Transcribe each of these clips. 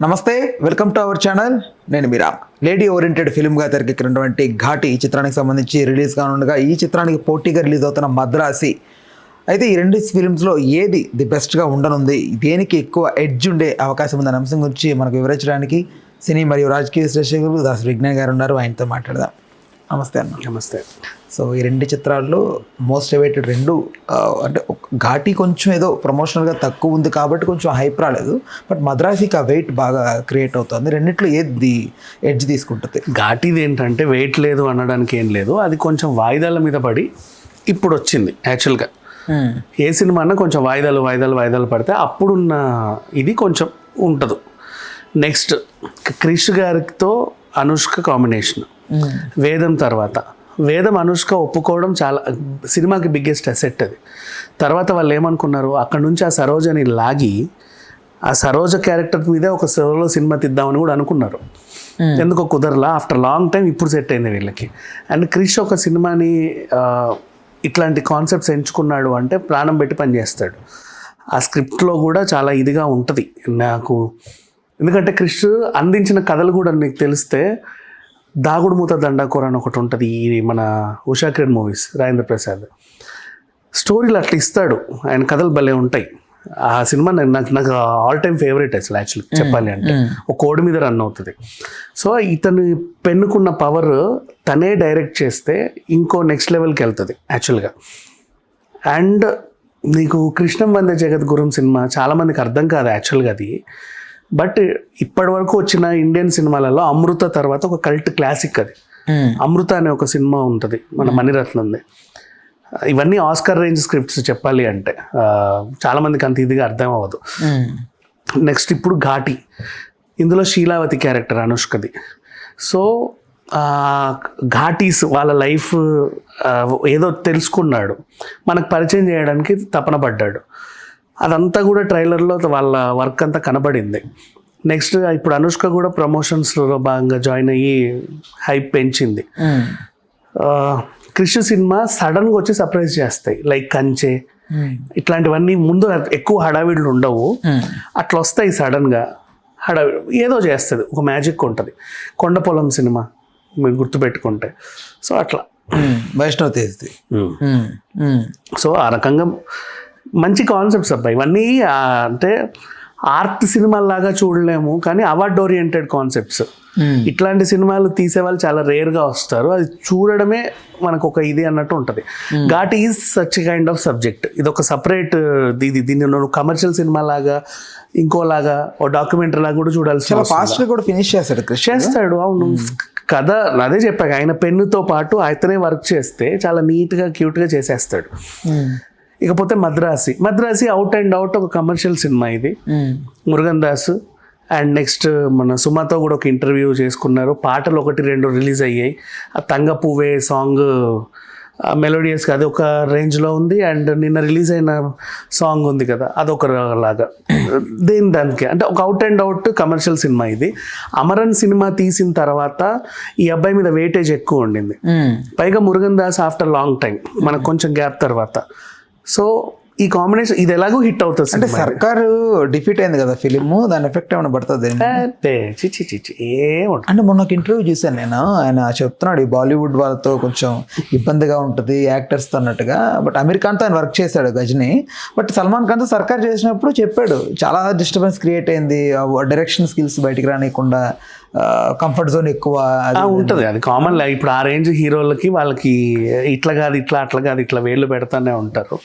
నమస్తే, welcome to our channel. నేను మీరా. Lady oriented ఫిల్మ్గా తెరకెక్కినటువంటి Ghaati ఈ చిత్రానికి సంబంధించి రిలీజ్ కానుండగా ఈ చిత్రానికి పోటీగా రిలీజ్ అవుతున్న మద్రాసి. అయితే ఈ రెండు ఫిల్మ్స్లో ఏది ది బెస్ట్గా ఉండనుంది, దేనికి ఎక్కువ ఎడ్జ్ ఉండే అవకాశం ఉందనే అంశం గురించి మనకు వివరించడానికి సినీ మరియు రాజకీయ విశ్లేషకులు దాస్ విజ్ఞాన్ గారు ఉన్నారు. ఆయనతో మాట్లాడదాం. నమస్తే అన్న. నమస్తే. సో ఈ రెండు చిత్రాల్లో మోస్ట్ అవైటెడ్ రెండు, అంటే ఘాటి కొంచెం ఏదో ప్రమోషనల్గా తక్కువ ఉంది కాబట్టి కొంచెం హైప్ రాలేదు, బట్ మద్రాసికి ఆ వెయిట్ బాగా క్రియేట్ అవుతుంది. రెండిట్లో ఏది ఎడ్జ్ తీసుకుంటుంది? ఘాటీది ఏంటంటే వెయిట్ లేదు అనడానికి ఏం లేదు, అది కొంచెం వాయిదాల మీద పడి ఇప్పుడు వచ్చింది. యాక్చువల్గా ఏ సినిమా అన్నా కొంచెం వాయిదాలు పడితే అప్పుడున్న ఇది కొంచెం ఉంటుంది. నెక్స్ట్ క్రిష్ గారితో అనుష్క కాంబినేషన్, వేదం తర్వాత వేదం అనుష్క ఒప్పుకోవడం చాలా సినిమాకి బిగ్గెస్ట్ అసెట్. అది తర్వాత వాళ్ళు ఏమనుకున్నారు, అక్కడ నుంచి ఆ సరోజని లాగి ఆ సరోజ క్యారెక్టర్ మీదే ఒక సోలో సినిమా తీద్దామని కూడా అనుకున్నారు. ఎందుకో కుదరలా. ఆఫ్టర్ లాంగ్ టైం ఇప్పుడు సెట్ అయింది వీళ్ళకి. అండ్ క్రిష్ ఒక సినిమాని ఇట్లాంటి కాన్సెప్ట్స్ ఎంచుకున్నాడు అంటే ప్రాణం పెట్టి పనిచేస్తాడు. ఆ స్క్రిప్ట్లో కూడా చాలా ఇదిగా ఉంటుంది నాకు. ఎందుకంటే క్రిష్ అందించిన కథలు కూడా నీకు తెలిస్తే, దాగుడు మూత దండాకోర అని ఒకటి ఉంటుంది ఈ మన ఉషా కిరణ్ మూవీస్, రాజేంద్ర ప్రసాద్ స్టోరీలు అట్లా ఇస్తాడు. ఆయన కథలు భలే ఉంటాయి. ఆ సినిమా నాకు ఆల్ టైమ్ ఫేవరెట్ అసలు యాక్చువల్లీ చెప్పాలి అంటే. ఒక కోడి మీద రన్ అవుతుంది. సో ఇతను పెన్నుకున్న పవర్ తనే డైరెక్ట్ చేస్తే ఇంకో నెక్స్ట్ లెవెల్కి వెళ్తుంది యాక్చువల్గా. అండ్ నీకు కృష్ణం వందే జగద్గురుం సినిమా చాలామందికి అర్థం కాదు యాక్చువల్గా అది. బట్ ఇప్పటి వరకు వచ్చిన ఇండియన్ సినిమాలలో అమృత తర్వాత ఒక కల్ట్ క్లాసిక్ అది. అమృత అనే ఒక సినిమా ఉంటుంది మన మణిరత్నంది. ఇవన్నీ ఆస్కర్ రేంజ్ స్క్రిప్ట్స్ చెప్పాలి అంటే, చాలామందికి అంత ఇదిగా అర్థం అవ్వదు. నెక్స్ట్ ఇప్పుడు ఘాటి, ఇందులో శీలావతి క్యారెక్టర్ అనుష్కది. సో ఘాటీస్ వాళ్ళ లైఫ్ ఏదో తెలుసుకున్నాడు, మనకు పరిచయం చేయడానికి తపన పడ్డాడు. అదంతా కూడా ట్రైలర్లో వాళ్ళ వర్క్ అంతా కనబడింది. నెక్స్ట్ ఇప్పుడు అనుష్క కూడా ప్రమోషన్స్లో భాగంగా జాయిన్ అయ్యి హైప్ పెంచింది. క్రిష్ సినిమా సడన్గా వచ్చి సర్ప్రైజ్ చేస్తాయి, లైక్ కంచె ఇట్లాంటివన్నీ. ముందు ఎక్కువ హడావిడ్లు ఉండవు, అట్లా వస్తాయి సడన్గా. ఏదో చేస్తుంది, ఒక మ్యాజిక్ ఉంటుంది. కొండపొలం సినిమా మీరు గుర్తుపెట్టుకుంటే. సో అట్లా వైష్ణవ్ తేజ్. సో ఆ రకంగా మంచి కాన్సెప్ట్స్ అబ్బాయి ఇవన్నీ. అంటే ఆర్ట్ సినిమాలాగా చూడలేము, కానీ అవార్డ్ ఓరియంటెడ్ కాన్సెప్ట్స్. ఇట్లాంటి సినిమాలు తీసేవాళ్ళు చాలా రేర్గా వస్తారు. అది చూడడమే మనకు ఒక ఇది అన్నట్టు ఉంటుంది. Ghat is such kind of subject. ఇది ఒక సపరేట్ దీన్ని నువ్వు కమర్షియల్ సినిమా లాగా, ఇంకోలాగా, ఓ డాక్యుమెంటరీ లాగా కూడా చూడాల్సి కూడా ఫినిష్ చేస్తాడు. అవును, కథ అదే చెప్పాక ఆయన పెన్నుతో పాటు ఆయననే వర్క్ చేస్తే చాలా నీట్గా క్యూట్గా చేసేస్తాడు. ఇకపోతే మద్రాసి అవుట్ అండ్ అవుట్ ఒక కమర్షియల్ సినిమా ఇది. మురుగన్ దాస్ అండ్ నెక్స్ట్ మన సుమాతో కూడా ఒక ఇంటర్వ్యూ చేసుకున్నారు. పాటలు 1-2 రిలీజ్ అయ్యాయి. ఆ తంగ పువ్వే సాంగ్ మెలోడియస్గా అది ఒక రేంజ్లో ఉంది. అండ్ నిన్న రిలీజ్ అయిన సాంగ్ ఉంది కదా, అదొక లాగా దానికి అంటే ఒక out and out commercial cinema ఇది. అమరన్ సినిమా తీసిన తర్వాత ఈ అబ్బాయి మీద వెయిటేజ్ ఎక్కువ ఉండింది. పైగా Murugan Das after long time, మనకు కొంచెం గ్యాప్ తర్వాత. సో ఈ కాంబినేషన్ ఇది ఎలాగో హిట్ అవుతుంది. అంటే సర్కారు డిఫీట్ అయింది కదా ఫిలిం, దాని ఎఫెక్ట్ ఏమైనా పడుతుంది? అంటే మొన్న ఒక ఇంటర్వ్యూ చూసాను నేను, ఆయన చెప్తున్నాడు ఈ బాలీవుడ్ వాళ్ళతో కొంచెం ఇబ్బందిగా ఉంటుంది యాక్టర్స్తో అన్నట్టుగా. బట్ అమీర్ ఖాన్తో ఆయన వర్క్ చేశాడు గజని, బట్ సల్మాన్ ఖాన్తో సర్కార్ చేసినప్పుడు చెప్పాడు చాలా డిస్టర్బెన్స్ క్రియేట్ అయింది, డైరెక్షన్ స్కిల్స్ బయటికి రానియకుండా, కంఫర్ట్ జోన్ ఎక్కువ ఉంటుంది. అది కామన్. ఇప్పుడు ఆ రేంజ్ హీరోలకి వాళ్ళకి ఇట్లా కాదు ఇట్లా, అట్లా కాదు ఇట్లా వేళ్ళు పెడతానే ఉంటారు.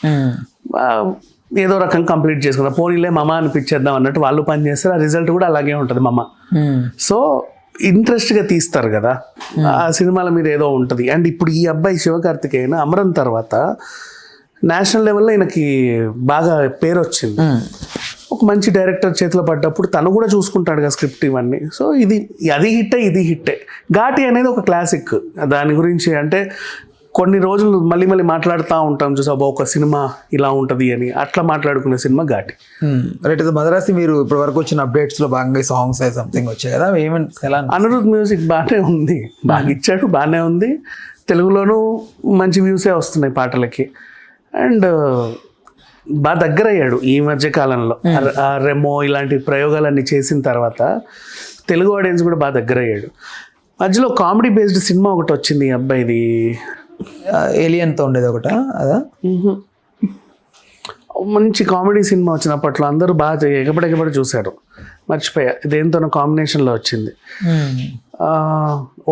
ఏదో రకం కంప్లీట్ చేసుకుంటారు. పోనీలే మమ అనిపించేద్దాం అన్నట్టు వాళ్ళు పని చేస్తారు. ఆ రిజల్ట్ కూడా అలాగే ఉంటుంది మమ. సో ఇంట్రెస్ట్గా తీస్తారు కదా ఆ సినిమాల మీద, ఏదో ఉంటుంది. అండ్ ఇప్పుడు ఈ అబ్బాయి శివకార్తికేయన్ అమరన్ తర్వాత నేషనల్ లెవెల్లో ఈయనకి బాగా పేరు వచ్చింది. ఒక మంచి డైరెక్టర్ చేతిలో పడ్డప్పుడు తను కూడా చూసుకుంటాడు కదా స్క్రిప్ట్ ఇవన్నీ. సో అది హిట్టే, ఇది హిట్టే. ఘాటి అనేది ఒక క్లాసిక్. దాని గురించి అంటే కొన్ని రోజులు మళ్ళీ మాట్లాడుతూ ఉంటాం చూసాబా, ఒక సినిమా ఇలా ఉంటుంది అని, అట్లా మాట్లాడుకునే సినిమా ఘాటి. రైట్. మద్రాసి మీరు ఇప్పటి వరకు వచ్చిన అప్డేట్స్లో భాగంగా సాంగ్స్ సంథింగ్ వచ్చాయి కదా, ఏమైనా? అనిరుద్ మ్యూజిక్ బాగానే ఉంది, బాగా ఇచ్చాడు, బాగానే ఉంది. తెలుగులోనూ మంచి వ్యూసే వస్తున్నాయి పాటలకి. అండ్ బాగా దగ్గర అయ్యాడు ఈ మధ్య కాలంలో. ఆ రెమో ఇలాంటి ప్రయోగాలన్నీ చేసిన తర్వాత తెలుగు ఆడియన్స్ కూడా బాగా దగ్గర అయ్యాడు. మధ్యలో కామెడీ బేస్డ్ సినిమా ఒకటి వచ్చింది ఈ అబ్బాయిది, ఏలియన్తో ఉండేది ఒకట అదా? మంచి కామెడీ సినిమా వచ్చినప్పట్లో అందరూ బాగా ఎగబడి చూశారు. మర్చిపోయా దేంతోనో కాంబినేషన్లో వచ్చింది.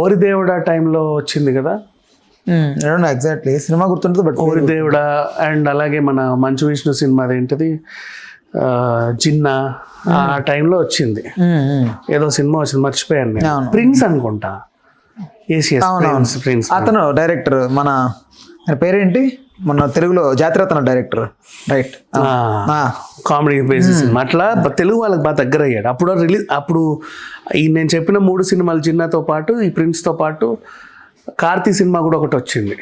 ఓరి దేవుడా టైంలో వచ్చింది కదా, ఎగ్జాక్ట్లీ సినిమా గుర్తుంటుంది బట్ ఓరి దేవుడా. అండ్ అలాగే మన మంచు విష్ణు సినిమా అదేంటిది జిన్నా, ఆ టైంలో వచ్చింది ఏదో సినిమా వచ్చింది, మర్చిపోయాను నేను. ప్రిన్స్ అనుకుంటా. ప్రిన్స్ అతను డైరెక్టర్, మన పేరేంటి, మన తెలుగులో Jathiratna director, right? Comedy basis cinema. అట్లా తెలుగు వాళ్ళకి బాగా దగ్గర అయ్యాడు. అప్పుడు ఈ నేను చెప్పిన 3 సినిమాలు జిన్నాతో పాటు ఈ ప్రిన్స్తో పాటు కార్తీ సినిమా కూడా ఒకటి వచ్చింది.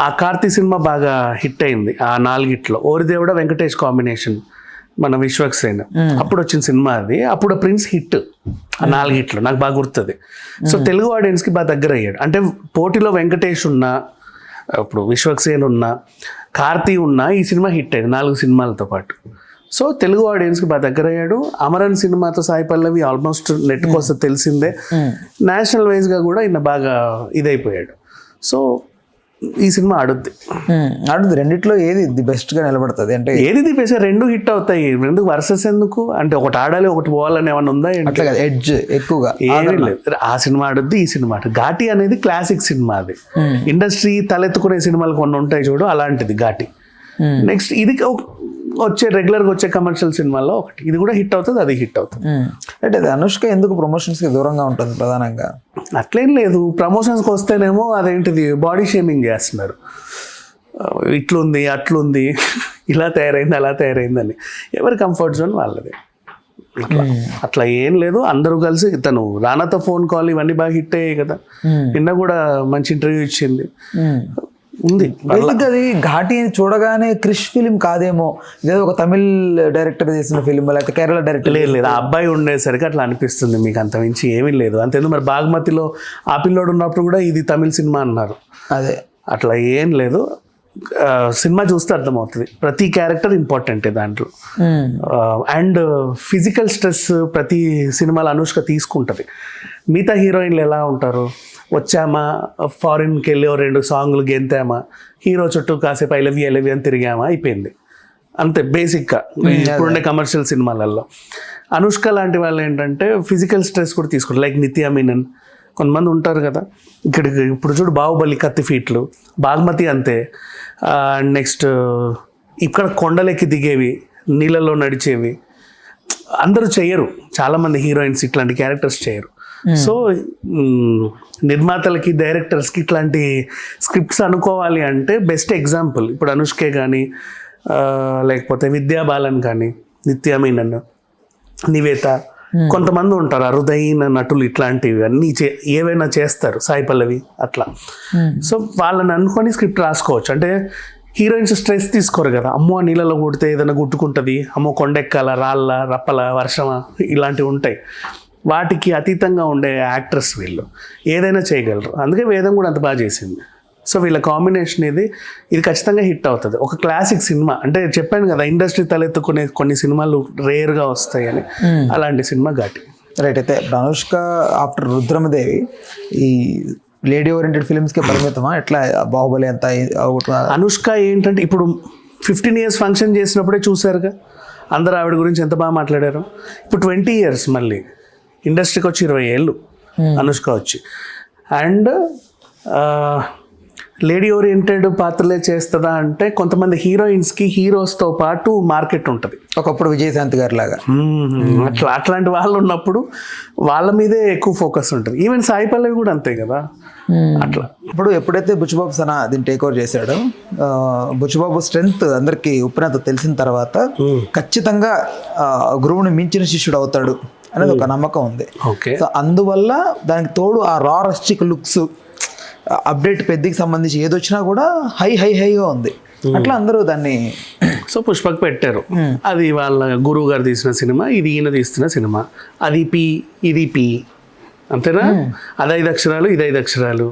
ఆ కార్తీ సినిమా బాగా హిట్ అయింది. ఆ 4 ఓరిదేవుడ వెంకటేష్ కాంబినేషన్, మన విశ్వక్సేన్ అప్పుడు వచ్చిన సినిమా అది. అప్పుడు ప్రిన్స్ హిట్ ఆ 4 నాకు బాగా గుర్తుంది. సో తెలుగు ఆడియన్స్కి బాగా దగ్గర అయ్యాడు. అంటే పోటీలో వెంకటేష్ ఉన్నా, ఇప్పుడు విశ్వక్సేన్ ఉన్నా, కార్తీ ఉన్నా, ఈ సినిమా హిట్ అయింది 4 సినిమాలతో పాటు. సో తెలుగు ఆడియన్స్కి బాగా దగ్గర అయ్యాడు. అమరన్ సినిమాతో సాయి పల్లవి ఆల్మోస్ట్ నెట్ కోసం తెలిసిందే. నేషనల్ వైజ్గా కూడా ఈయన బాగా ఇదైపోయాడు. సో ఈ సినిమా ఆడుద్ది. రెండిట్లో ఏది ది బెస్ట్గా నిలబడుతుంది అంటే? ఏది ది బెస్ట్? 2 హిట్ అవుతాయి. 2 వర్సెస్ ఎందుకు అంటే ఒకటి ఆడాలి ఒకటి పోవాలని ఏమన్నా ఉందా? ఎడ్జ్ ఎక్కువగా ఏమీ లేదు. ఆ సినిమా ఆడుద్ది, ఈ సినిమా ఆడుద్ది. ఘాటి అనేది క్లాసిక్ సినిమా. అది ఇండస్ట్రీ తలెత్తుకునే సినిమాలు కొన్ని ఉంటాయి చూడు, అలాంటిది ఘాటి. నెక్స్ట్ ఇది రెగ్యులర్గా వచ్చే కమర్షియల్ సినిమాల్లో ఒకటి. ఇది కూడా హిట్ అవుతుంది, అది హిట్ అవుతుంది. అంటే అనుష్క ఎందుకు ప్రమోషన్స్కి దూరంగా ఉంటుంది ప్రధానంగా? అట్లేం లేదు. ప్రమోషన్స్కి వస్తేనేమో అదేంటిది బాడీ షేమింగ్ చేస్తున్నారు. ఇట్లుంది అట్లుంది, ఇలా తయారైంది అలా తయారైందని. ఎవరి కంఫర్ట్ జోన్ వాళ్ళది. అట్లా ఏం లేదు. అందరూ కలిసి, తను రానాతో ఫోన్ కాల్ ఇవన్నీ బాగా హిట్ అయ్యాయి కదా. నిన్న కూడా మంచి ఇంటర్వ్యూ ఇచ్చింది, ఉంది. అది ఘాటి చూడగానే క్రిష్ ఫిలిం కాదేమో, ఇదేదో ఒక తమిళ్ డైరెక్టర్ చేసిన ఫిలిం, లేకపోతే కేరళ డైరెక్టర్. లేదు, ఆ అబ్బాయి ఉండేసరికి అట్లా అనిపిస్తుంది మీకు, అంత మించి ఏమీ లేదు. అంతేందుకు మరి బాగ్మతిలో ఆ పిల్లోడు ఉన్నప్పుడు కూడా ఇది తమిళ్ సినిమా అన్నారు. అదే అట్లా ఏం లేదు. సినిమా చూస్తే అర్థమవుతుంది, ప్రతి క్యారెక్టర్ ఇంపార్టెంటే దాంట్లో. అండ్ ఫిజికల్ స్ట్రెస్ ప్రతి సినిమాలో అనుష్క తీసుకుంటుంది. మిగతా హీరోయిన్లు ఎలా ఉంటారు, వచ్చామా ఫారిన్కి వెళ్ళి 2 సాంగ్లు గెంతామా, హీరో చుట్టూ కాసేపు ఐ లవ్ యూ అని తిరిగామా, అయిపోయింది అంతే బేసిక్గా ఇప్పుడుండే కమర్షియల్ సినిమాలలో. అనుష్క లాంటి వాళ్ళు ఏంటంటే ఫిజికల్ స్ట్రెస్ కూడా తీసుకుంటారు. లైక్ నిత్యా మీనన్, కొంతమంది ఉంటారు కదా. ఇప్పుడు చూడు బాహుబలి కత్తి ఫీట్లు, బాగ్మతి అంతే. నెక్స్ట్ ఇక్కడ కొండలెక్కి దిగేవి, నీళ్ళలో నడిచేవి అందరూ చేయరు. చాలామంది హీరోయిన్స్ ఇట్లాంటి క్యారెక్టర్స్ చేయరు. సో నిర్మాతలకి డైరెక్టర్స్కి ఇట్లాంటి స్క్రిప్ట్స్ అనుకోవాలి అంటే బెస్ట్ ఎగ్జాంపుల్ ఇప్పుడు అనుష్కే కానీ, లేకపోతే విద్యా బాలన్ కానీ, నిత్యా మీనన్, నివేత, కొంతమంది ఉంటారు అరుదైన నటులు. ఇట్లాంటివి అన్నీ ఏవైనా చేస్తారు, సాయి పల్లవి అట్లా. సో వాళ్ళని అనుకొని స్క్రిప్ట్ రాసుకోవచ్చు. అంటే హీరోయిన్స్ స్ట్రెస్ తీసుకోరు కదా, అమ్మో నీళ్ళలో కొడితే ఏదైనా గుట్టుకుంటుంది, అమ్మో కొండెక్కాల, రాళ్ళ, రప్పల, వర్షమా, ఇలాంటివి ఉంటాయి. వాటికి అతీతంగా ఉండే యాక్టర్స్ వీళ్ళు, ఏదైనా చేయగలరు. అందుకే వేదం కూడా అంత బాగా చేసింది. సో వీళ్ళ కాంబినేషన్ ఇది ఖచ్చితంగా హిట్ అవుతుంది. ఒక క్లాసిక్ సినిమా. అంటే చెప్పాను కదా, ఇండస్ట్రీ తలెత్తుకునే కొన్ని సినిమాలు రేర్గా వస్తాయని, అలాంటి సినిమా ఘాటి. రైట్. అయితే అనుష్క ఆఫ్టర్ రుద్రమదేవి ఈ లేడీ ఓరియంటెడ్ ఫిల్మ్స్కే పరిమితమా? ఎట్లా బాహుబలి అంతా? అనుష్క ఏంటంటే ఇప్పుడు 15 years ఫంక్షన్ చేసినప్పుడే చూసారుగా అందరూ ఆవిడ గురించి ఎంత బాగా మాట్లాడారు. ఇప్పుడు 20 years మళ్ళీ ఇండస్ట్రీకి వచ్చి 20 ఏళ్ళు అనుష్క వచ్చి. అండ్ లేడీ ఓరియంటెడ్ పాత్రలే చేస్తుందా అంటే కొంతమంది హీరోయిన్స్కి హీరోస్తో పాటు మార్కెట్ ఉంటుంది. ఒకప్పుడు విజయశాంతి గారి లాగా అట్లాంటి వాళ్ళు ఉన్నప్పుడు వాళ్ళ మీదే ఎక్కువ ఫోకస్ ఉంటుంది. ఈవెన్ సాయి పల్లవి కూడా అంతే కదా. అట్లా ఇప్పుడు ఎప్పుడైతే బుచ్చిబాబు సనా దీన్ని టేక్ ఓవర్ చేశాడో, బుచ్చిబాబు స్ట్రెంగ్త్ అందరికీ ఉప్పినంత తెలిసిన తర్వాత ఖచ్చితంగా గురువుని మించిన శిష్యుడు అవుతాడు అనేది ఒక నమ్మకం ఉంది. సో అందువల్ల దానికి తోడు ఆ రా రస్టిక్ లుక్స్, అప్డేట్ పెద్దకి సంబంధించి ఏది వచ్చినా కూడా హైగా ఉంది. అట్లా అందరూ దాన్ని సో పుష్పక్ పెట్టారు. అది వాళ్ళ గురువు గారు తీసిన సినిమా, ఇది ఈయన తీస్తున్న సినిమా. అది పి, ఇది పి, అంతేనా? అది 5 అక్షరాలు, ఇది 5 అక్షరాలు,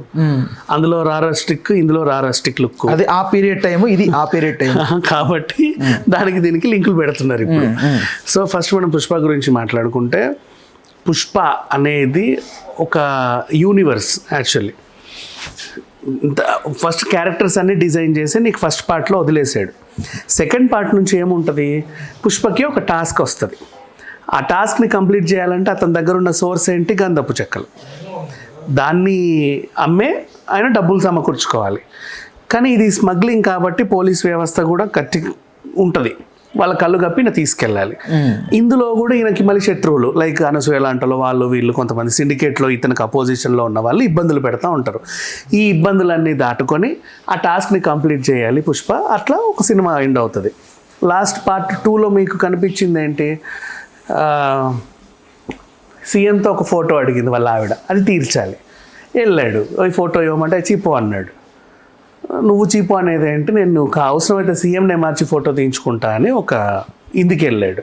అందులో రారా స్టిక్, ఇందులో రారా స్టిక్ లుక్. అది ఆ పీరియడ్ టైం, ఇది ఆ పీరియడ్ టైం కాబట్టి దానికి దీనికి లింకులు పెడుతున్నారు ఇప్పుడు. సో ఫస్ట్ మనం పుష్ప గురించి మాట్లాడుకుంటే, పుష్ప అనేది ఒక యూనివర్స్ యాక్చువల్లీ. ఫస్ట్ క్యారెక్టర్స్ అన్ని డిజైన్ చేసి నీకు ఫస్ట్ పార్ట్లో వదిలేసాడు. సెకండ్ పార్ట్ నుంచి ఏముంటుంది, పుష్పకి ఒక టాస్క్ వస్తుంది. ఆ టాస్క్ని కంప్లీట్ చేయాలంటే అతని దగ్గర ఉన్న సోర్స్ ఏంటి, గంధపు చెక్కలు. దాన్ని అమ్మే ఆయన డబ్బులు సమకూర్చుకోవాలి. కానీ ఇది స్మగ్లింగ్ కాబట్టి పోలీస్ వ్యవస్థ కూడా గట్టి ఉంటుంది, వాళ్ళ కళ్ళు కప్పి ఈయన తీసుకెళ్ళాలి. ఇందులో కూడా ఈయనకి మళ్ళీ శత్రువులు లైక్ అనసూయ లాంటిలో వాళ్ళు వీళ్ళు కొంతమంది సిండికేట్లో ఇతనికి అపోజిషన్లో ఉన్న వాళ్ళు ఇబ్బందులు పెడతా ఉంటారు. ఈ ఇబ్బందులన్నీ దాటుకొని ఆ టాస్క్ని కంప్లీట్ చేయాలి పుష్ప. అట్లా ఒక సినిమా ఎండ్ అవుతుంది. లాస్ట్ పార్ట్ 2లో మీకు కనిపించింది ఏంటి, సీఎంతో ఒక ఫోటో అడిగింది వాళ్ళ ఆవిడ, అది తీర్చాలి. వెళ్ళాడు, ఈ ఫోటో ఇవ్వమంటే చీపో అన్నాడు. నువ్వు చీపో అనేది ఏంటి, నేను అవసరమైతే సీఎంనే మార్చి ఫోటో తీయించుకుంటా అని ఒక ఇందుకు వెళ్ళాడు.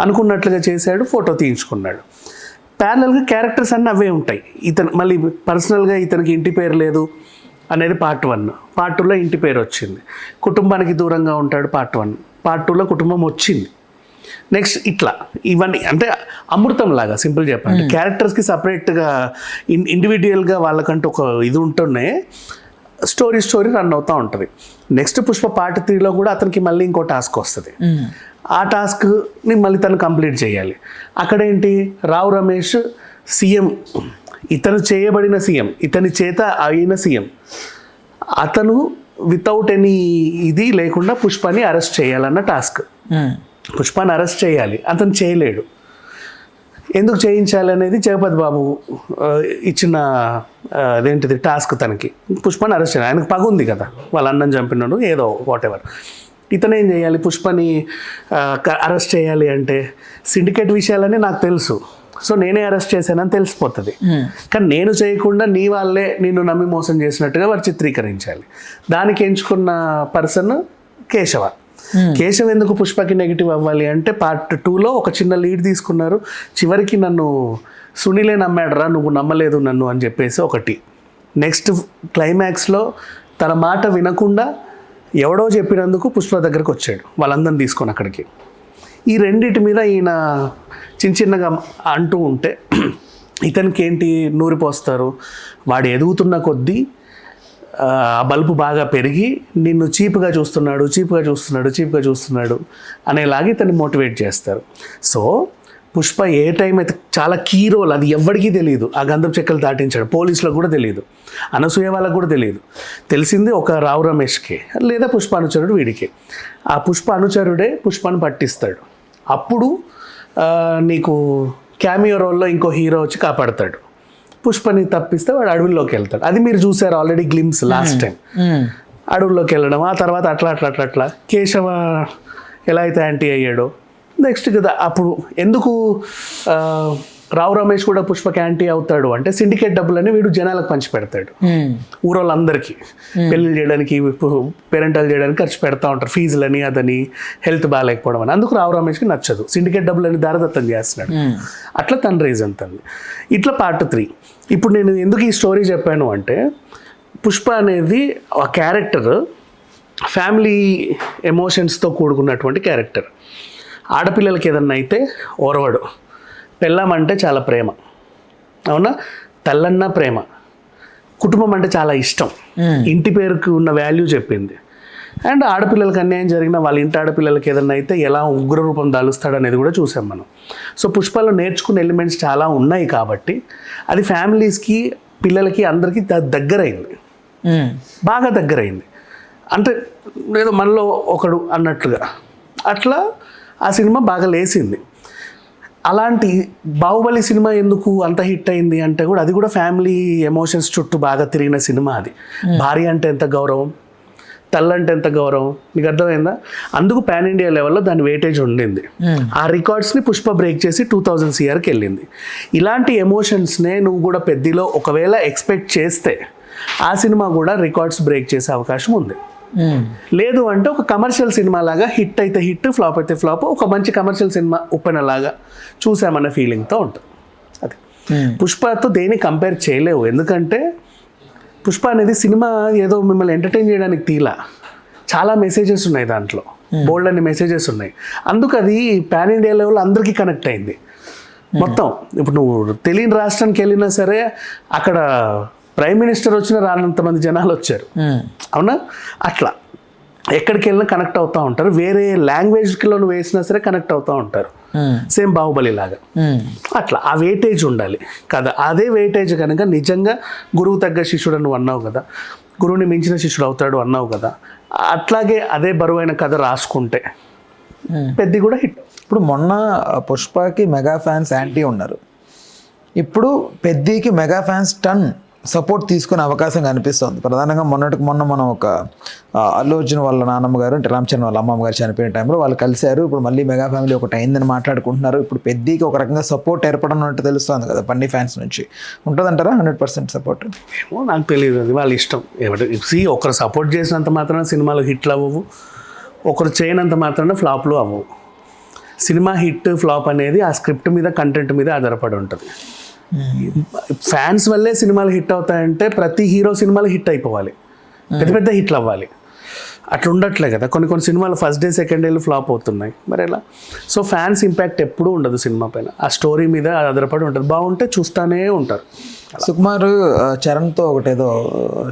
అనుకున్నట్లుగా చేశాడు, ఫోటో తీయించుకున్నాడు. ప్యారలల్గా క్యారెక్టర్స్ అన్నీ అవే ఉంటాయి. ఇతను మళ్ళీ పర్సనల్గా ఇతనికి ఇంటి పేరు లేదు అనేది పార్ట్ 1. పార్ట్ 2లో ఇంటి పేరు వచ్చింది. కుటుంబానికి దూరంగా ఉంటాడు పార్ట్ 1. పార్ట్ 2లో కుటుంబం వచ్చింది. నెక్స్ట్ ఇట్లా ఇవన్నీ అంటే అమృతం లాగా సింపుల్ చెప్పాలంటే క్యారెక్టర్స్కి సపరేట్గా ఇండివిజువల్గా వాళ్ళకంటూ ఒక ఇది ఉంటూనే స్టోరీ రన్ అవుతూ ఉంటుంది. నెక్స్ట్ పుష్ప పార్ట్ 3లో కూడా అతనికి మళ్ళీ ఇంకో టాస్క్ వస్తుంది. ఆ టాస్క్ని మళ్ళీ తను కంప్లీట్ చేయాలి. అక్కడేంటి, రావు రమేష్ సీఎం, ఇతను చేయబడిన సీఎం, ఇతని చేత అయిన సీఎం, అతను వితౌట్ ఎనీ ఇది లేకుండా పుష్పని అరెస్ట్ చేయాలన్న టాస్క్. పుష్పని అరెస్ట్ చేయాలి, అతను చేయలేడు. ఎందుకు చేయించాలి అనేది జగపతి బాబు ఇచ్చిన అదేంటిది టాస్క్ తనకి. పుష్పని అరెస్ట్ చేయాలి, ఆయనకు పగ ఉంది కదా, వాళ్ళ అన్నం చంపినాడు ఏదో వాట్ ఎవర్. ఇతను ఏం చేయాలి, పుష్పని అరెస్ట్ చేయాలి అంటే సిండికేట్ విషయాలని నాకు తెలుసు, సో నేనే అరెస్ట్ చేశానని తెలిసిపోతుంది. కానీ నేను చేయకుండా నీ వాళ్ళే నిన్ను నమ్మి మోసం చేసినట్టుగా వారు చిత్రీకరించాలి. దానికి ఎంచుకున్న పర్సన్ కేశవ. కేశవ్ ఎందుకు పుష్పకి నెగిటివ్ అవ్వాలి అంటే పార్ట్ 2లో ఒక చిన్న లీడ్ తీసుకున్నారు. చివరికి నన్ను సునీలే నమ్మాడరా, నువ్వు నమ్మలేదు నన్ను అని చెప్పేసి ఒకటి. నెక్స్ట్ క్లైమాక్స్లో తన మాట వినకుండా ఎవడో చెప్పినందుకు పుష్ప దగ్గరకు వచ్చాడు వాళ్ళందరిని తీసుకొని అక్కడికి. ఈ రెండిటి మీద ఈయన చిన్నగా అంటూ ఉంటే ఇతనికి ఏంటి నూరిపోస్తారు. వాడు ఎదుగుతున్న కొద్దీ ఆ బల్బు బాగా పెరిగి నిన్ను చీప్గా చూస్తున్నాడు అనేలాగా ఇతన్ని మోటివేట్ చేస్తారు. సో పుష్ప ఏ టైం అయితే చాలా కీ రోల్, అది ఎవరికీ తెలియదు. ఆ గంధపు చెక్కలు దాటించాడు, పోలీసులకు కూడా తెలియదు, అనసూయ వాళ్ళకు కూడా తెలియదు. తెలిసింది ఒక రావు రమేష్కి లేదా పుష్ప అనుచరుడు వీడికి. ఆ పుష్ప అనుచరుడే పుష్పను పట్టిస్తాడు. అప్పుడు నీకు క్యామియో రోల్లో ఇంకో హీరో వచ్చి కాపాడతాడు. పుష్పని తప్పిస్తే వాడు అడవుల్లోకి వెళ్తాడు. అది మీరు చూసారు ఆల్రెడీ గ్లిమ్స్ లాస్ట్ టైం. అడవుల్లోకి వెళ్ళడం, ఆ తర్వాత అట్లా కేశవ ఎలా అయితే యాంటీ అయ్యాడో నెక్స్ట్ కదా. అప్పుడు ఎందుకు రావు రమేష్ కూడా పుష్పకి యాంటీ అవుతాడు అంటే సిండికేట్ డబ్బులని వీడు జనాలకు పంచి పెడతాడు. ఊరోళ్ళందరికీ పెళ్లి చేయడానికి, పేరెంటల్ చేయడానికి ఖర్చు పెడతా ఉంటారు, ఫీజులని అదని, హెల్త్ బాగాలేకపోవడం అని. అందుకు రావు రమేష్కి నచ్చదు, సిండికేట్ డబ్బులని దారదత్తం చేస్తున్నాడు. అట్లా తన రీజన్ తను. ఇట్లా పార్ట్ 3. ఇప్పుడు నేను ఎందుకు ఈ స్టోరీ చెప్పాను అంటే పుష్ప అనేది ఆ క్యారెక్టర్ ఫ్యామిలీ ఎమోషన్స్తో కూడుకున్నటువంటి క్యారెక్టర్. ఆడపిల్లలకి ఏదన్నా అయితే ఓరవడు, పెళ్ళాం అంటే చాలా ప్రేమ, అవునా, తల్లన్న ప్రేమ, కుటుంబం అంటే చాలా ఇష్టం, ఇంటి పేరుకి ఉన్న వాల్యూ చెప్పింది. అండ్ ఆడపిల్లలకి అన్యాయం జరిగిన వాళ్ళ ఇంటి ఆడపిల్లలకి ఏదన్నా అయితే ఎలా ఉగ్రరూపం దాలుస్తాడు అనేది కూడా చూసాం మనం. సో పుష్పలో నేర్చుకునే ఎలిమెంట్స్ చాలా ఉన్నాయి కాబట్టి అది ఫ్యామిలీస్కి, పిల్లలకి, అందరికీ దగ్గరైంది, బాగా దగ్గరైంది. అంటే ఏదో మనలో ఒకడు అన్నట్లుగా అట్లా ఆ సినిమా బాగా లేసింది. అలాంటి బాహుబలి సినిమా ఎందుకు అంత హిట్ అయింది అంటే కూడా అది కూడా ఫ్యామిలీ ఎమోషన్స్ చుట్టూ బాగా తిరిగిన సినిమా అది. భార్య అంటే ఎంత గౌరవం, తల్లంటే ఎంత గౌరవం, మీకు అర్థమైందా? అందుకు పాన్ ఇండియా లెవెల్లో దాని వెయిటేజ్ ఉండింది. ఆ రికార్డ్స్ని పుష్ప బ్రేక్ చేసి 2000 CRకి వెళ్ళింది. ఇలాంటి ఎమోషన్స్నే నువ్వు కూడా పెద్దలో ఒకవేళ ఎక్స్పెక్ట్ చేస్తే ఆ సినిమా కూడా రికార్డ్స్ బ్రేక్ చేసే అవకాశం ఉంది. లేదు అంటే ఒక కమర్షియల్ సినిమా లాగా హిట్ అయితే హిట్, ఫ్లాప్ అయితే ఫ్లాప్, ఒక మంచి కమర్షియల్ సినిమా ఉప్పెన లాగా చూసామన్న ఫీలింగ్తో ఉంటుంది. అది పుష్పతో దేన్ని కంపేర్ చేయలేవు, ఎందుకంటే పుష్ప అనేది సినిమా ఏదో మిమ్మల్ని ఎంటర్టైన్ చేయడానికి తీలా, చాలా మెసేజెస్ ఉన్నాయి దాంట్లో, బోల్డ్ అన్ని మెసేజెస్ ఉన్నాయి. అందుకు అది పాన్ ఇండియా లెవెల్ అందరికీ కనెక్ట్ అయింది మొత్తం. ఇప్పుడు నువ్వు తెలియని రాష్ట్రానికి వెళ్ళినా సరే అక్కడ ప్రైమ్ మినిస్టర్ వచ్చినా రానంత మంది జనాలు వచ్చారు, అవునా? అట్లా ఎక్కడికి వెళ్ళినా కనెక్ట్ అవుతూ ఉంటారు. వేరే లాంగ్వేజ్లో నువ్వు వేసినా సరే కనెక్ట్ అవుతూ ఉంటారు. సేమ్ బాహుబలి లాగా అట్లా ఆ వెయిటేజ్ ఉండాలి కదా. అదే వెయిటేజ్ కనుక నిజంగా గురువు తగ్గ శిష్యుడు నువ్వు అన్నావు కదా, గురువుని మించిన శిష్యుడు అవుతాడు అన్నావు కదా, అట్లాగే అదే బరువైన కథ రాసుకుంటే పెద్ద కూడా హిట్. ఇప్పుడు మొన్న పుష్పకి మెగా ఫ్యాన్స్ యాంటీ ఉన్నారు, ఇప్పుడు పెద్దికి మెగా ఫ్యాన్స్ టన్ సపోర్ట్ తీసుకునే అవకాశం కనిపిస్తుంది. ప్రధానంగా మొన్నటికి మొన్న మనం ఒక అల్లు అర్జున్ వాళ్ళ నాన్నమ్మ గారు అంటే రామ్ చరణ్ వాళ్ళ అమ్మమ్మ గారు చనిపోయిన టైంలో వాళ్ళు కలిశారు. ఇప్పుడు మళ్ళీ మెగా ఫ్యామిలీ ఒకటి అయిందని మాట్లాడుకుంటున్నారు. ఇప్పుడు పెద్దికి ఒక రకంగా సపోర్ట్ ఏర్పడనున్నట్టు తెలుస్తుంది కదా బన్నీ ఫ్యాన్స్ నుంచి. ఉంటుందంటారా 100% సపోర్ట్? ఏమో నాకు తెలియదు, అది వాళ్ళ ఇష్టం. ఒకరు సపోర్ట్ చేసినంత మాత్రాన సినిమాలు హిట్లు అవ్వవు, ఒకరు చేయనంత మాత్రాన ఫ్లాప్లు అవ్వవు. సినిమా హిట్ ఫ్లాప్ అనేది ఆ స్క్రిప్ట్ మీద కంటెంట్ మీద ఆధారపడి ఉంటుంది. ఫ్యాన్స్ వల్లే సినిమాలు హిట్ అవుతాయంటే ప్రతి హీరో సినిమాలు హిట్ అయిపోవాలి, పెద్ద పెద్ద హిట్లు అవ్వాలి. అట్లా ఉండట్లే కదా, కొన్ని సినిమాలు ఫస్ట్ డే సెకండ్ డేలు ఫ్లాప్ అవుతున్నాయి, మరి ఎలా? సో ఫ్యాన్స్ ఇంపాక్ట్ ఎప్పుడూ ఉండదు సినిమా పైన, ఆ స్టోరీ మీద ఆధారపడి ఉంటుంది. బాగుంటే చూస్తూనే ఉంటారు. సుకుమార్ చరణ్తో ఒకటేదో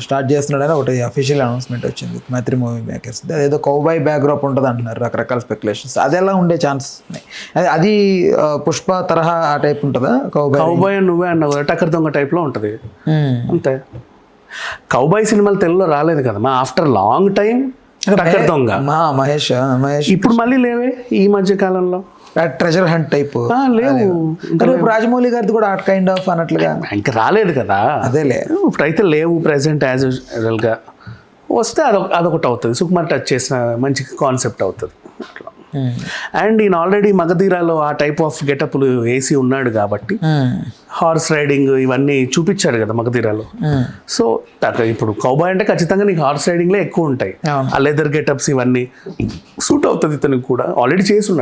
స్టార్ట్ చేస్తున్నాడని ఒకటి అఫీషియల్ అనౌన్స్మెంట్ వచ్చింది మైత్రి మూవీ మేకర్స్. అదేదో కౌబాయ్ బ్యాక్డ్రాప్ ఉంటుంది అంటున్నారు, రకరకాల స్పెక్యులేషన్స్. అది ఎలా ఉండే ఛాన్స్ ఉన్నాయి? అది పుష్ప తరహా ఆ టైప్ ఉంటుందా? కౌబాయ్ నువ్వే అన్నావు కదా, టక్కర్ దొంగ టైప్లో ఉంటుంది అంతే. కౌబాయ్ సినిమాలు తెలుగులో రాలేదు కదా మా, ఆఫ్టర్ లాంగ్ టైం టక్కర్ దొంగ మహేష్ ఇప్పుడు మళ్ళీ లేవే ఈ మధ్య కాలంలో. ట్రెజర్ హంట్ టైప్ లేవు. రాజమౌళి గారిది కూడా అట్ కైండ్ ఆఫ్ అన్నట్లుగా ఇంకా రాలేదు కదా. అదేలే, ఇప్పుడైతే లేవు ప్రెసెంట్ యాజ్ యూజువల్గా. వస్తే అదొకటి అవుతుంది, సుకుమార్ టచ్ చేసిన మంచి కాన్సెప్ట్ అవుతుంది అట్లా. అండ్ ఈయన ఆల్రెడీ మగధీరాలో ఆ టైప్ ఆఫ్ గెటప్లు వేసి ఉన్నాడు కాబట్టి హార్స్ రైడింగ్ ఇవన్నీ చూపించాడు కదా మగధీరాలో. సో ఇప్పుడు కౌబాయ్ అంటే ఖచ్చితంగా నీకు హార్స్ రైడింగ్లే ఎక్కువ ఉంటాయి, ఆ లెదర్ గెటప్స్ ఇవన్నీ సూట్ అవుతుంది ఇతనికి కూడా, ఆల్రెడీ చేసి ఉన్నాడు.